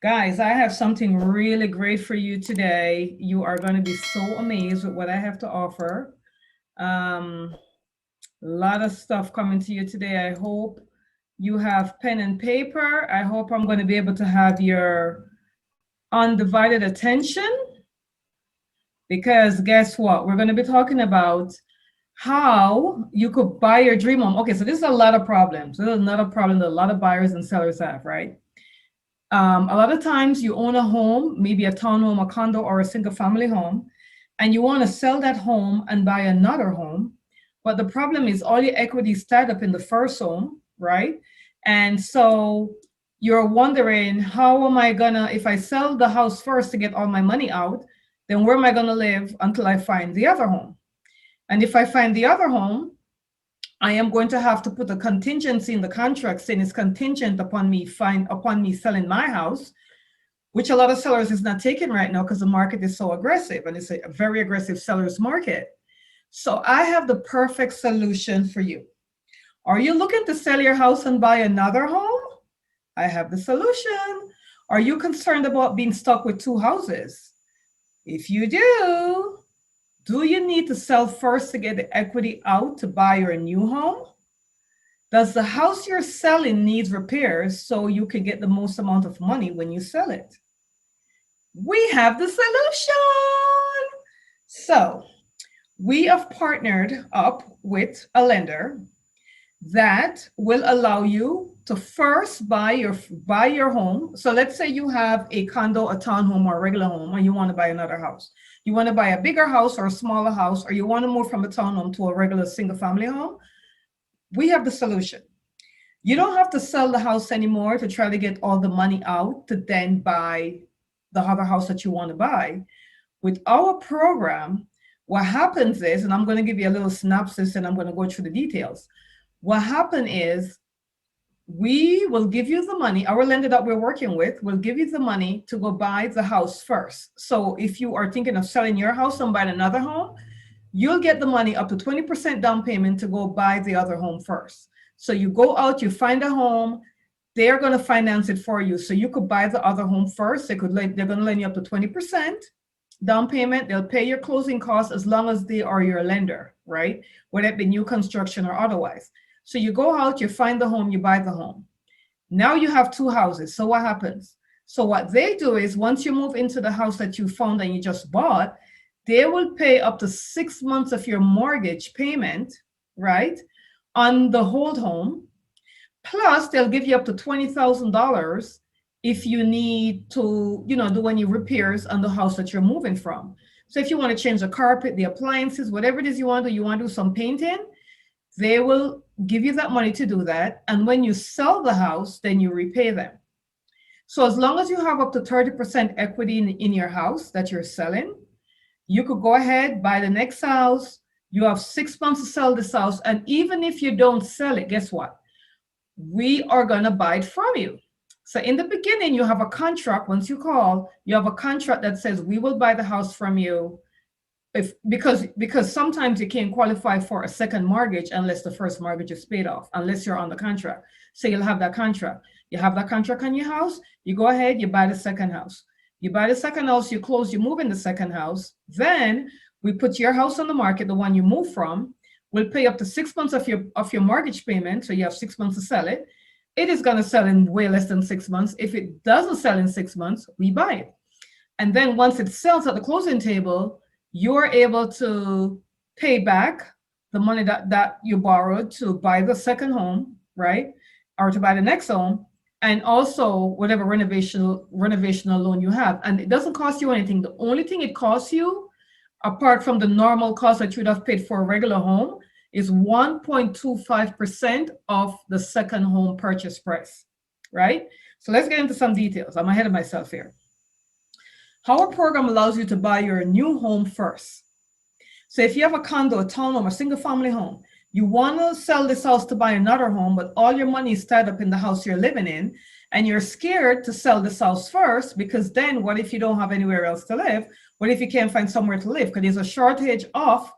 Guys, I have something really great for you today. You are going to be so amazed with what I have to offer. Um, a lot of stuff coming to you today. I hope you have pen and paper. I hope I'm going to be able to have your undivided attention because guess what? We're going to be talking about how you could buy your dream home. Okay, so this is a lot of problems. This is another problem that a lot of buyers and sellers have, right? A lot of times you own a home, maybe a townhome, a condo, or a single family home, and you want to sell that home and buy another home. But the problem is all your equity is tied up in the first home, right? And so you're wondering, how am I gonna, if I sell the house first to get all my money out, then where am I gonna live until I find the other home? And if I find the other home, I am going to have to put a contingency in the contract saying it's contingent upon me selling my house, which a lot of sellers is not taking right now because the market is so aggressive and it's a very aggressive seller's market. So I have the perfect solution for you. Are you looking to sell your house and buy another home? I have the solution. Are you concerned about being stuck with two houses? If you do you need to sell first to get the equity out to buy your new home? Does the house you're selling need repairs so you can get the most amount of money when you sell it? We have the solution. So we have partnered up with a lender that will allow you to first buy your home. So let's say you have a condo, a townhome, or a regular home, and you want to buy another house. You want to buy a bigger house or a smaller house, or you want to move from a townhome to a regular single family home. We have the solution. You don't have to sell the house anymore to try to get all the money out to then buy the other house that you want to buy. With our program, what happens is, and I'm going to give you a little synopsis and I'm going to go through the details. What happened is we will give you the money, our lender that we're working with will give you the money to go buy the house first. So if you are thinking of selling your house and buying another home, you'll get the money up to 20% down payment to go buy the other home first. So you go out, you find a home, they're going to finance it for you. So you could buy the other home first. They're going to lend you up to 20% down payment. They'll pay your closing costs as long as they are your lender, right? Whether it be new construction or otherwise. So you go out, you find the home, you buy the home. Now you have two houses. So what happens? So what they do is once you move into the house that you found and you just bought, they will pay up to 6 months of your mortgage payment, right, on the hold home. Plus, they'll give you up to $20,000 if you need to, do any repairs on the house that you're moving from. So if you want to change the carpet, the appliances, whatever it is you want to do some painting, they will give you that money to do that. And when you sell the house, then you repay them. So as long as you have up to 30% equity in your house that you're selling, you could go ahead, buy the next house. You have 6 months to sell this house. And even if you don't sell it, guess what? We are going to buy it from you. So in the beginning, you have a contract. Once you call, you have a contract that says we will buy the house from you because sometimes you can't qualify for a second mortgage unless the first mortgage is paid off, unless you're on the contract. So you'll have that contract. You have that contract on your house. You go ahead, you buy the second house. You buy the second house, you close, you move in the second house. Then we put your house on the market, the one you move from. We'll pay up to 6 months of your mortgage payment. So you have 6 months to sell it. It is going to sell in way less than 6 months. If it doesn't sell in 6 months, we buy it. And then once it sells at the closing table, you're able to pay back the money that you borrowed to buy the second home, right? Or to buy the next home, and also whatever renovational loan you have. And it doesn't cost you anything. The only thing it costs you, apart from the normal cost that you'd have paid for a regular home, is 1.25% of the second home purchase price, right? So let's get into some details. I'm ahead of myself here. Our program allows you to buy your new home first. So if you have a condo, a townhome, a single family home, you want to sell this house to buy another home, but all your money is tied up in the house you're living in, and you're scared to sell this house first because then what if you don't have anywhere else to live? What if you can't find somewhere to live? Because there's a shortage of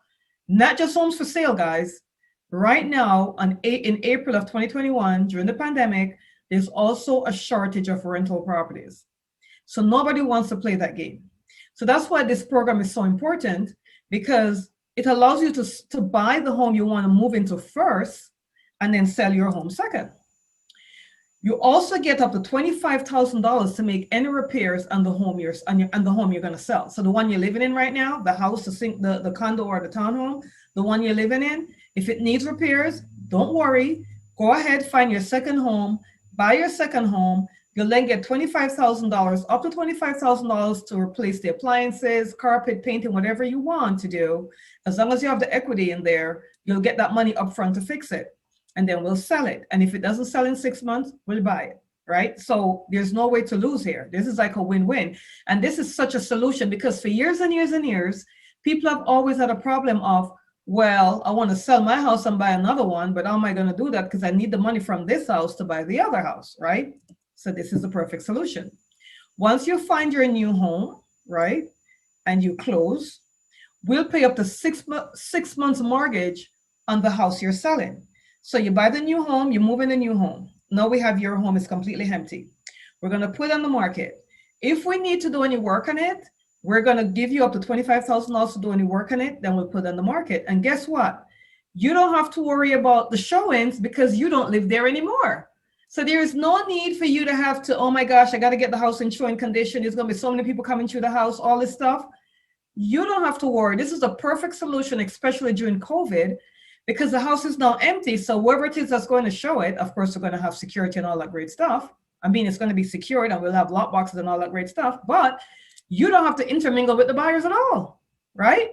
not just homes for sale, guys. Right now, in April of 2021, during the pandemic, there's also a shortage of rental properties. So nobody wants to play that game. So that's why this program is so important, because it allows you to buy the home you want to move into first and then sell your home second. You also get up to $25,000 to make any repairs on the home you're going to sell. So the one you're living in right now, the house, the condo or the townhome, the one you're living in, if it needs repairs, don't worry. Go ahead, find your second home, buy your second home. You'll then get $25,000, up to $25,000 to replace the appliances, carpet, painting, whatever you want to do. As long as you have the equity in there, you'll get that money up front to fix it. And then we'll sell it. And if it doesn't sell in 6 months, we'll buy it, right? So there's no way to lose here. This is like a win-win. And this is such a solution, because for years and years and years, people have always had a problem of, well, I want to sell my house and buy another one, but how am I going to do that? Because I need the money from this house to buy the other house, right? So this is the perfect solution. Once you find your new home, right, and you close, we'll pay up to 6 months mortgage on the house you're selling. So you buy the new home, you move in the new home. Now we have your home is completely empty. We're going to put it on the market. If we need to do any work on it, we're going to give you up to $25,000 to do any work on it. Then we'll put it on the market. And guess what? You don't have to worry about the showings because you don't live there anymore. So there is no need for you to have to, oh my gosh, I got to get the house in showing condition. There's going to be so many people coming through the house, all this stuff. You don't have to worry. This is a perfect solution, especially during COVID, because the house is now empty. So whoever it is that's going to show it, of course, we're going to have security and all that great stuff. I mean, it's going to be secured and we'll have lock boxes and all that great stuff, but you don't have to intermingle with the buyers at all, right?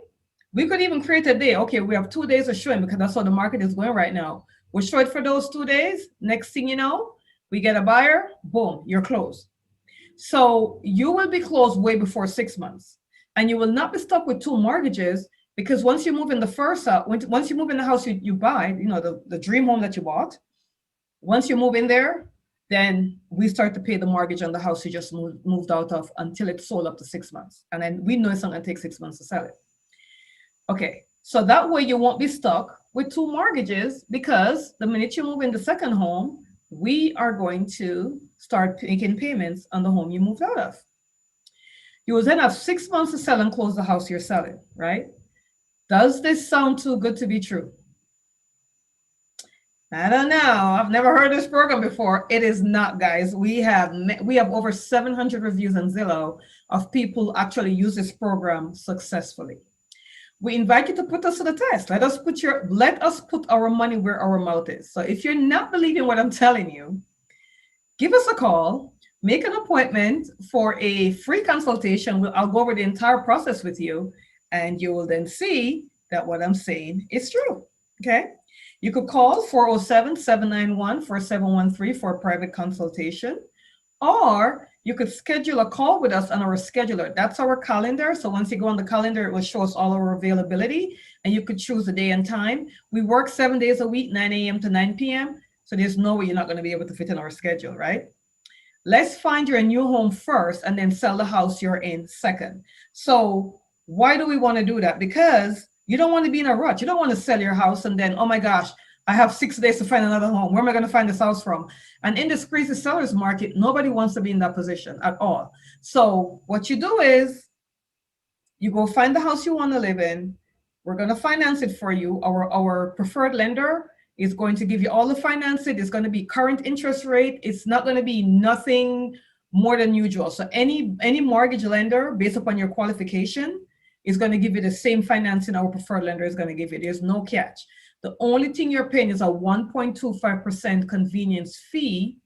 We could even create a day. Okay, we have 2 days of showing because that's how the market is going right now. We'll show it for those 2 days. Next thing you know, we get a buyer, boom, you're closed. So you will be closed way before 6 months, and you will not be stuck with 2 mortgages. Because once you move in the first house, once you move in the house you buy, you know, the dream home that you bought, once you move in there, then we start to pay the mortgage on the house you just moved out of until it's sold up to 6 months. And then we know it's not going to take 6 months to sell it. Okay, so that way you won't be stuck with 2 mortgages, because the minute you move in the second home, we are going to start making payments on the home you moved out of. You will then have 6 months to sell and close the house you're selling, right? Does this sound too good to be true? I don't know. I've never heard this program before. It is not, guys. We have over 700 reviews on Zillow of people actually use this program successfully. We invite you to put us to the test. Let us put our money where our mouth is. So if you're not believing what I'm telling you, give us a call, make an appointment for a free consultation. I'll go over the entire process with you, and you will then see that what I'm saying is true, okay? You could call 407-791-4713 for a private consultation, or you could schedule a call with us on our scheduler. That's our calendar. So once you go on the calendar, it will show us all our availability, and you could choose the day and time. We work 7 days a week, 9 a.m. to 9 p.m. So there's no way you're not going to be able to fit in our schedule, right? Let's find your new home first and then sell the house you're in second. So why do we want to do that? Because you don't want to be in a rush. You don't want to sell your house and then, oh my gosh, I have 6 days to find another home. Where am I going to find this house from? And in this crazy seller's market, nobody wants to be in that position at all. So what you do is you go find the house you want to live in. We're going to finance it for you. Our preferred lender is going to give you all the financing. It's going to be current interest rate. It's not going to be nothing more than usual. So any mortgage lender, based upon your qualification, is going to give you the same financing our preferred lender is going to give you. There's no catch. The only thing you're paying is a 1.25% convenience fee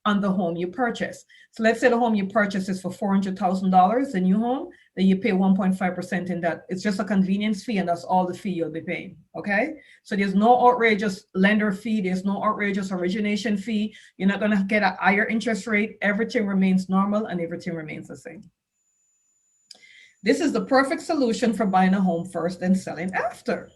on the home you purchase. So let's say the home you purchase is for $400,000, the new home, then you pay 1.5% in that. It's just a convenience fee, and that's all the fee you'll be paying, okay? So there's no outrageous lender fee. There's no outrageous origination fee. You're not going to get a higher interest rate. Everything remains normal and everything remains the same. This is the perfect solution for buying a home first and selling after.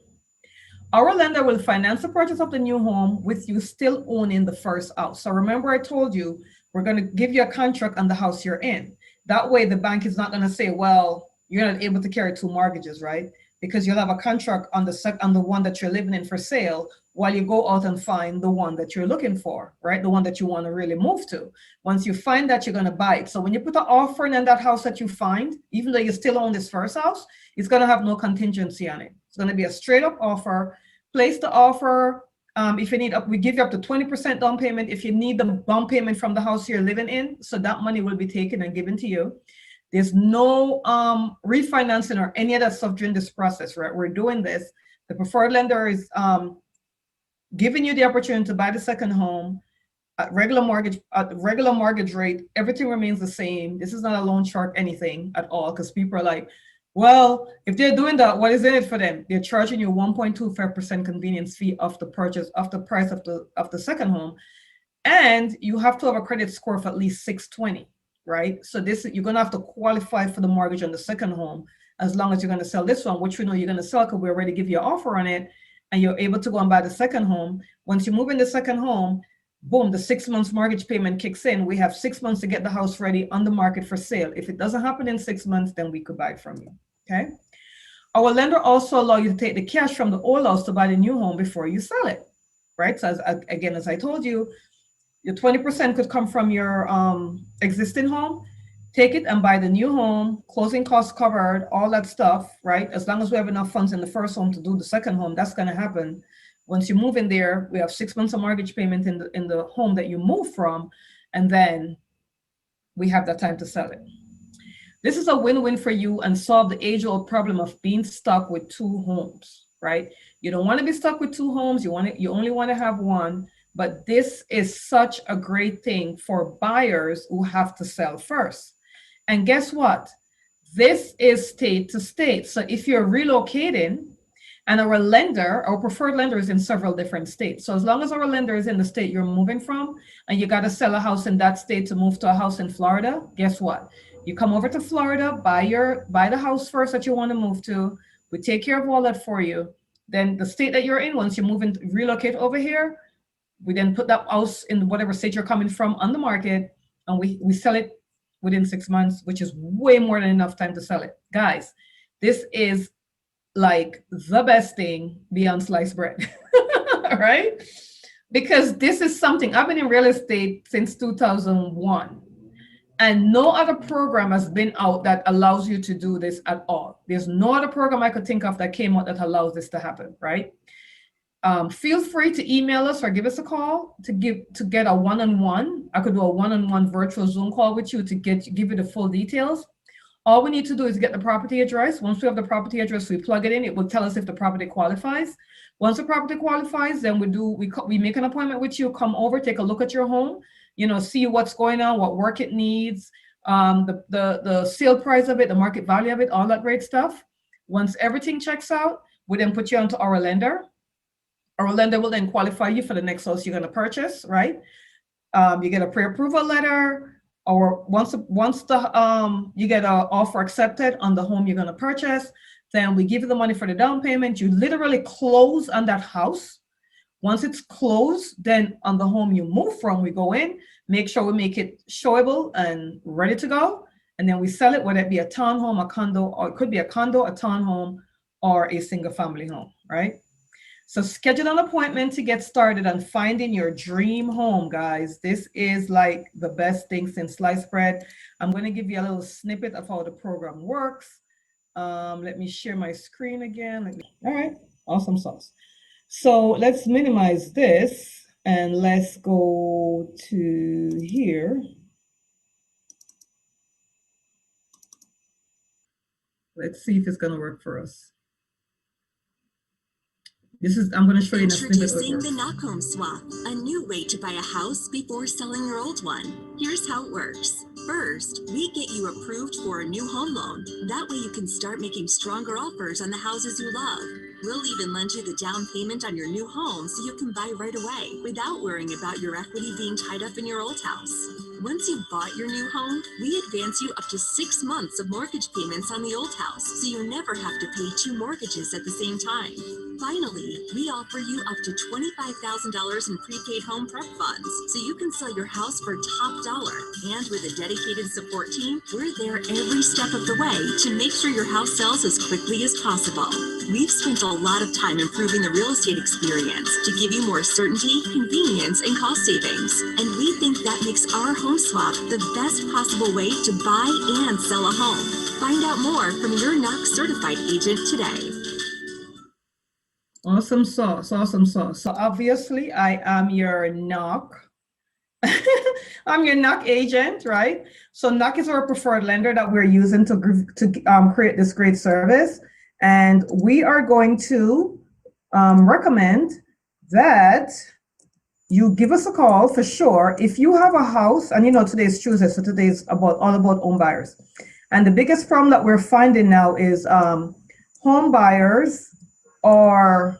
Our lender will finance the purchase of the new home with you still owning the first house. So remember, I told you, we're going to give you a contract on the house you're in. That way the bank is not going to say, well, you're not able to carry 2 mortgages, right? Because you'll have a contract on the one that you're living in for sale while you go out and find the one that you're looking for, right? The one that you want to really move to. Once you find that, you're going to buy it. So when you put an offer in that house that you find, even though you still own this first house, it's going to have no contingency on it. It's going to be a straight up offer. Place the offer. If you need, we give you up to 20% down payment. If you need the down payment from the house you're living in, so that money will be taken and given to you. There's no refinancing or any of that stuff during this process, right? We're doing this. The preferred lender is giving you the opportunity to buy the second home at regular mortgage rate. Everything remains the same. This is not a loan shark anything at all, because people are like, well, if they're doing that, what is in it for them? They're charging you 1.25% convenience fee of the purchase of the price of the second home, and you have to have a credit score of at least 620, right? So you're gonna have to qualify for the mortgage on the second home as long as you're gonna sell this one, which we know you're gonna sell because we already give you an offer on it, and you're able to go and buy the second home. Once you move in the second home, boom, the 6 months mortgage payment kicks in. We have 6 months to get the house ready on the market for sale. If it doesn't happen in 6 months, then we could buy it from you. Okay. Our lender also allow you to take the cash from the old house to buy the new home before you sell it, right? So as I told you, your 20% could come from your existing home. Take it and buy the new home, closing costs covered, all that stuff, right? As long as we have enough funds in the first home to do the second home, that's going to happen. Once you move in there, we have 6 months of mortgage payment in the home that you move from, and then we have that time to sell it. This is a win-win for you and solve the age-old problem of being stuck with two homes, right? You don't want to be stuck with two homes. You only want to have one, but this is such a great thing for buyers who have to sell first. And guess what? This is state to state. So if you're relocating, and our preferred lender is in several different states. So as long as our lender is in the state you're moving from, and you got to sell a house in that state to move to a house in Florida, guess what? You come over to Florida, buy the house first that you want to move to. We take care of all that for you. Then the state that you're in, once you move and relocate over here, we then put that house in whatever state you're coming from on the market, and we sell it within 6 months, which is way more than enough time to sell it. Guys, this is like the best thing beyond sliced bread, right? Because this is something, I've been in real estate since 2001, and no other program has been out that allows you to do this at all. There's no other program I could think of that came out that allows this to happen, right? Feel free to email us or give us a call to get a one-on-one. I could do a one-on-one virtual Zoom call with you to give you the full details. All we need to do is get the property address. Once we have the property address, we plug it in. It will tell us if the property qualifies. Once the property qualifies, then we make an appointment with you, come over, take a look at your home, see what's going on, what work it needs, the sale price of it, the market value of it, all that great stuff. Once everything checks out, we then put you onto our lender. Our lender will then qualify you for the next house you're going to purchase, right? You get a pre-approval letter. Or once you get an offer accepted on the home you're going to purchase, then we give you the money for the down payment. You literally close on that house. Once it's closed, then on the home you move from, we go in, make sure we make it showable and ready to go, and then we sell it, whether it be a townhome, a condo, or it could be a condo, a townhome, or a single family home, right? So schedule an appointment to get started on finding your dream home, guys. This is like the best thing since sliced bread. I'm going to give you a little snippet of how the program works. Let me share my screen again. All right, awesome sauce. So let's minimize this and let's go to here. Let's see if it's going to work for us. I'm going to show you in a snippet. Introducing the Knock Home Swap, a new way to buy a house before selling your old one. Here's how it works. First, we get you approved for a new home loan. That way you can start making stronger offers on the houses you love. We'll even lend you the down payment on your new home so you can buy right away without worrying about your equity being tied up in your old house. Once you've bought your new home, we advance you up to 6 months of mortgage payments on the old house, so you never have to pay 2 mortgages at the same time. Finally, we offer you up to $25,000 in prepaid home prep funds, so you can sell your house for top dollar. And with a dedicated support team, we're there every step of the way to make sure your house sells as quickly as possible. We've spent a lot of time improving the real estate experience to give you more certainty, convenience, and cost savings. And we think that makes our home swap the best possible way to buy and sell a home. Find out more from your Knox certified agent today. Awesome sauce, awesome sauce. So obviously I am your knock. I'm your knock agent, right? So knock is our preferred lender that we're using to create this great service. And we are going to recommend that you give us a call for sure. If you have a house, and you know, today's Tuesday, so today's all about home buyers. And the biggest problem that we're finding now is home buyers are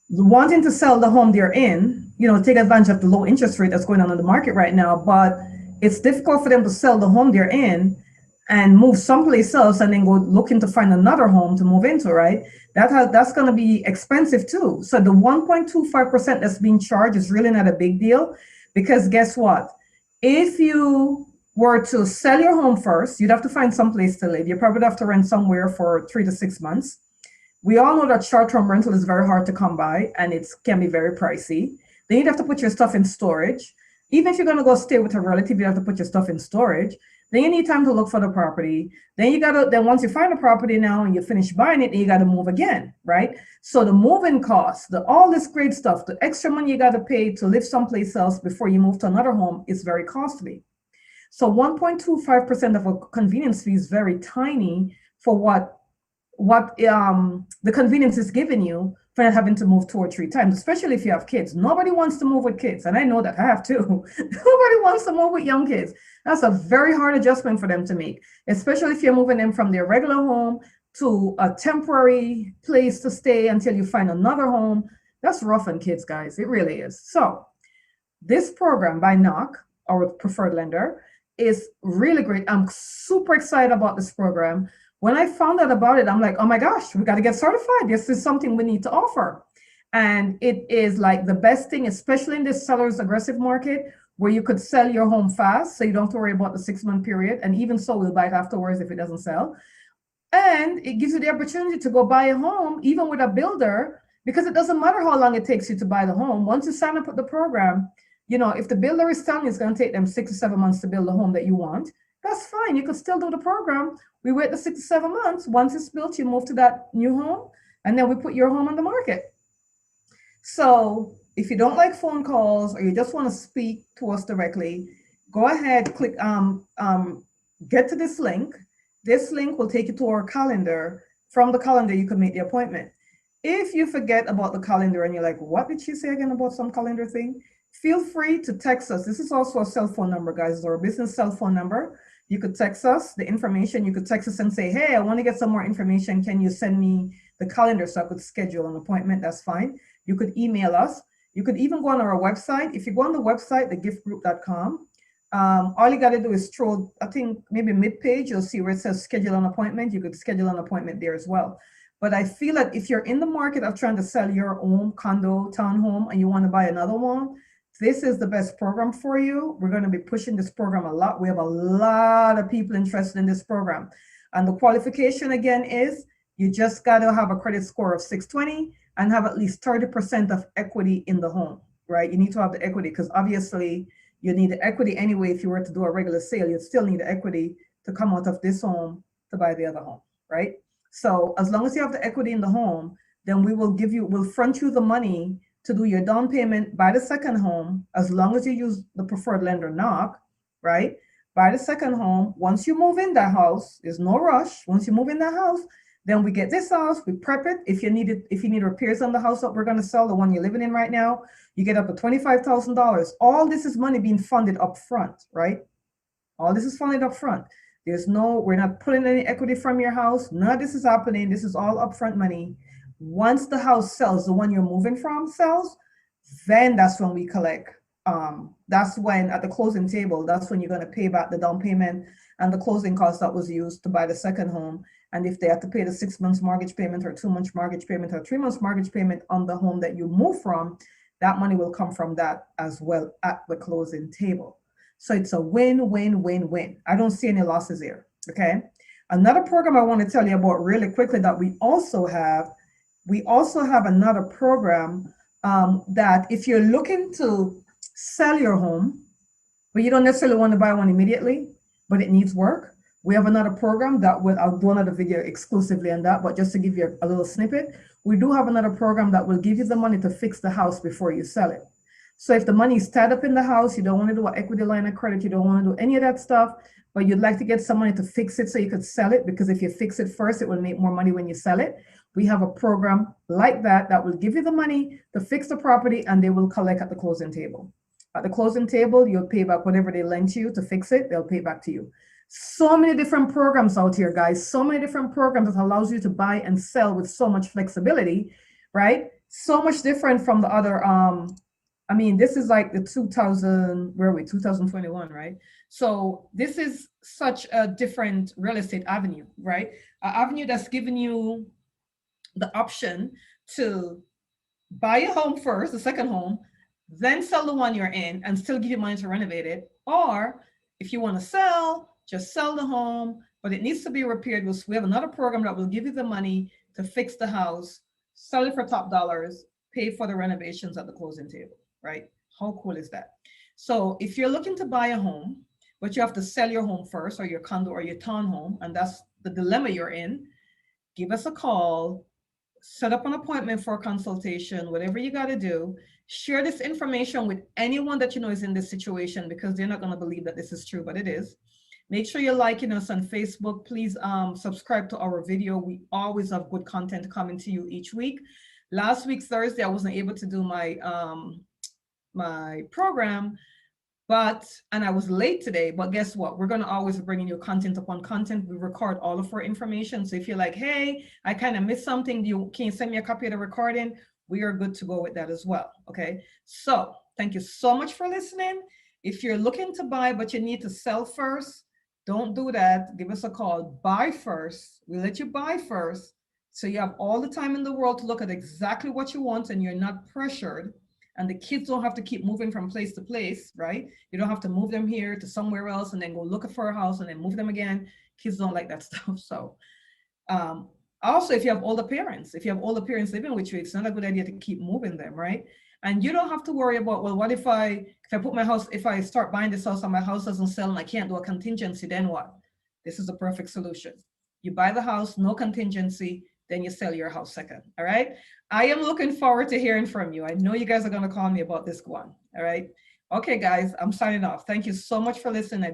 wanting to sell the home they're in, you know, take advantage of the low interest rate that's going on in the market right now, but it's difficult for them to sell the home they're in and move someplace else and then go looking to find another home to move into, right? That's going to be expensive too. So the 1.25% that's being charged is really not a big deal, because guess what? If you were to sell your home first, you'd have to find someplace to live. You probably have to rent somewhere for 3 to 6 months. We all know that short-term rental is very hard to come by and it can be very pricey. Then you'd have to put your stuff in storage. Even if you're going to go stay with a relative, you have to put your stuff in storage. Then you need time to look for the property. Then once you find a property now and you finish buying it, you got to move again, right? So the moving costs, all this great stuff, the extra money you got to pay to live someplace else before you move to another home is very costly. So 1.25% of a convenience fee is very tiny for what the convenience is giving you for not having to move 2 or 3 times, especially if you have kids. Nobody wants to move with kids, and I know that I have too. Nobody wants to move with young kids. That's a very hard adjustment for them to make, especially if you're moving them from their regular home to a temporary place to stay until you find another home. That's rough on kids, guys. It really is. So this program by NOC, our preferred lender, is really great. I'm super excited about this program. When I found out about it, I'm like, oh my gosh, we got to get certified. This is something we need to offer. And it is like the best thing, especially in this seller's aggressive market, where you could sell your home fast, so you don't have to worry about the 6-month period. And even so, we'll buy it afterwards if it doesn't sell. And it gives you the opportunity to go buy a home, even with a builder, because it doesn't matter how long it takes you to buy the home. Once you sign up with the program, you know, if the builder is telling you it's going to take them 6 to 7 months to build the home that you want, that's fine. You could still do the program. We wait the 6 to 7 months. Once it's built, you move to that new home, and then we put your home on the market. So if you don't like phone calls or you just want to speak to us directly, go ahead, click, get to this link. This link will take you to our calendar. From the calendar, you can make the appointment. If you forget about the calendar and you're like, what did she say again about some calendar thing? Feel free to text us. This is also a cell phone number, guys. It's our business cell phone number. You could text us the information. You could text us and say, hey, I want to get some more information. Can you send me the calendar so I could schedule an appointment? That's fine. You could email us. You could even go on our website. If you go on the website, thegiffgroup.com, all you got to do is scroll, I think maybe mid-page, you'll see where it says schedule an appointment. You could schedule an appointment there as well. But I feel that if you're in the market of trying to sell your own condo, townhome, and you want to buy another one, this is the best program for you. We're going to be pushing this program a lot. We have a lot of people interested in this program. And the qualification again is you just got to have a credit score of 620 and have at least 30% of equity in the home, right? You need to have the equity because obviously you need the equity anyway. If you were to do a regular sale, you'd still need the equity to come out of this home to buy the other home, right? So as long as you have the equity in the home, then we'll front you the money to do your down payment, buy the second home, as long as you use the preferred lender NOC, right? Buy the second home. Once you move in that house, there's no rush. Once you move in that house, then we get this house, we prep it. If you need repairs on the house that we're going to sell, the one you're living in right now, you get up to $25,000. All this is money being funded up front, right? All this is funded up front. We're not pulling any equity from your house. None of this is happening. This is all upfront money. Once the house sells, the one you're moving from sells, then that's when we collect that's when at the closing table, that's when you're going to pay back the down payment and the closing cost that was used to buy the second home. And if they have to pay the 6 months mortgage payment or 2 months mortgage payment or 3 months mortgage payment on the home that you move from, that money will come from that as well at the closing table. So it's a win, win, win, win. I don't see any losses here. Okay. Another program I want to tell you about really quickly that we also have another program that if you're looking to sell your home, but you don't necessarily want to buy one immediately, but it needs work. We have another program that will, I'll do another video exclusively on that, but just to give you a little snippet, we do have another program that will give you the money to fix the house before you sell it. So if the money is tied up in the house, you don't want to do an equity line of credit, you don't want to do any of that stuff, but you'd like to get some money to fix it so you could sell it, because if you fix it first, it will make more money when you sell it. We have a program like that that will give you the money to fix the property, and they will collect at the closing table. At the closing table, you'll pay back whatever they lent you to fix it, they'll pay it back to you. So many different programs out here, guys. So many different programs that allows you to buy and sell with so much flexibility, right? So much different from the other I mean, this is like the 2000, where are we, 2021, right? So this is such a different real estate avenue, right? An avenue that's giving you the option to buy a home first, the second home, then sell the one you're in and still give you money to renovate it. Or if you want to sell, just sell the home, but it needs to be repaired. We have another program that will give you the money to fix the house, sell it for top dollars, pay for the renovations at the closing table, right? How cool is that? So if you're looking to buy a home, but you have to sell your home first, or your condo or your townhome, and that's the dilemma you're in, give us a call, set up an appointment for a consultation, whatever you got to do. Share this information with anyone that you know is in this situation, because they're not going to believe that this is true, but it is. Make sure you're liking us on Facebook. Please subscribe to our video. We always have good content coming to you each week. Last week, Thursday, I wasn't able to do my program, and I was late today, but guess what? We're going to always be bringing you content upon content. We record all of our information. So if you're like, hey, I kind of missed something, can you send me a copy of the recording? We are good to go with that as well. Okay. So thank you so much for listening. If you're looking to buy, but you need to sell first, don't do that. Give us a call. Buy first. We'll let you buy first. So you have all the time in the world to look at exactly what you want, and you're not pressured. And the kids don't have to keep moving from place to place, right? You don't have to move them here to somewhere else and then go look for a house and then move them again. Kids don't like that stuff. So also, if you have older parents living with you, it's not a good idea to keep moving them, right? And you don't have to worry about, well, what if I put my house, if I start buying this house and my house doesn't sell and I can't do a contingency, then what? This is the perfect solution. You buy the house, no contingency, then you sell your house second. All right. I am looking forward to hearing from you. I know you guys are going to call me about this one. All right. Okay, guys, I'm signing off. Thank you so much for listening.